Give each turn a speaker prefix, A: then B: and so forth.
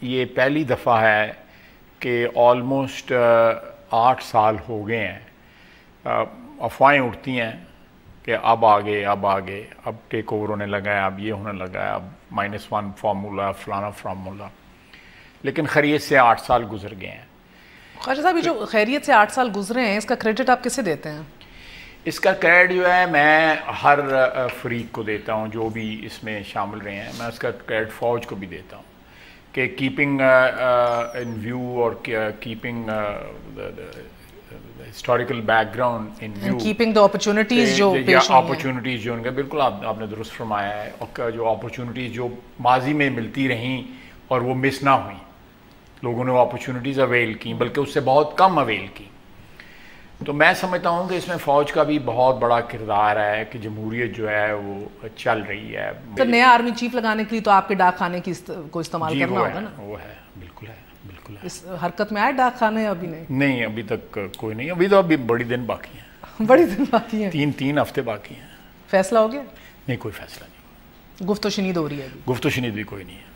A: یہ پہلی دفعہ ہے کہ آلموسٹ 8 سال ہو گئے ہیں افواہیں اٹھتی ہیں کہ اب آگے اب ٹیک اوور ہونے لگا ہے، اب یہ ہونے لگا ہے، اب -1 فارمولا فلانا فارمولا، لیکن خیریت سے 8 سال گزر گئے ہیں۔
B: خواجہ صاحب، یہ جو خیریت سے 8 سال گزرے ہیں، اس کا کریڈٹ آپ کسے دیتے ہیں؟
A: اس کا کریڈٹ جو ہے میں ہر فریق کو دیتا ہوں جو بھی اس میں شامل رہے ہیں۔ میں اس کا کریڈٹ فوج کو بھی دیتا ہوں کہ کیپنگ ان ویو اور keeping historical background in view,
B: keeping the opportunities جو پیش ہوئی ہیں،
A: اپرچونٹیز جو ان کا بالکل آپ نے درست فرمایا ہے، اور جو اپرچونٹیز جو ماضی میں ملتی رہیں اور وہ مس نہ ہوئیں، لوگوں نے وہ اپرچونٹیز اویل کی، بلکہ اس سے بہت کم اویل کی۔ تو میں سمجھتا ہوں کہ اس میں فوج کا بھی بہت بڑا کردار ہے کہ جمہوریت جو ہے وہ چل رہی ہے۔
B: تو نیا آرمی چیف لگانے کے لیے تو آپ کے ڈاک خانے کو استعمال کرنا ہوگا نا؟
A: وہ ہے، بالکل ہے، بالکل ہے۔
B: اس حرکت میں آئے ڈاک خانے؟ ابھی نہیں،
A: ابھی تک کوئی نہیں، ابھی بڑی دن باقی ہیں،
B: بڑی دن باقی ہیں،
A: 3 ہفتے باقی ہیں۔
B: فیصلہ ہو گیا؟
A: نہیں، کوئی فیصلہ نہیں،
B: گفت و شنید ہو رہی ہے ابھی؟
A: گفت و شنید بھی کوئی نہیں ہے۔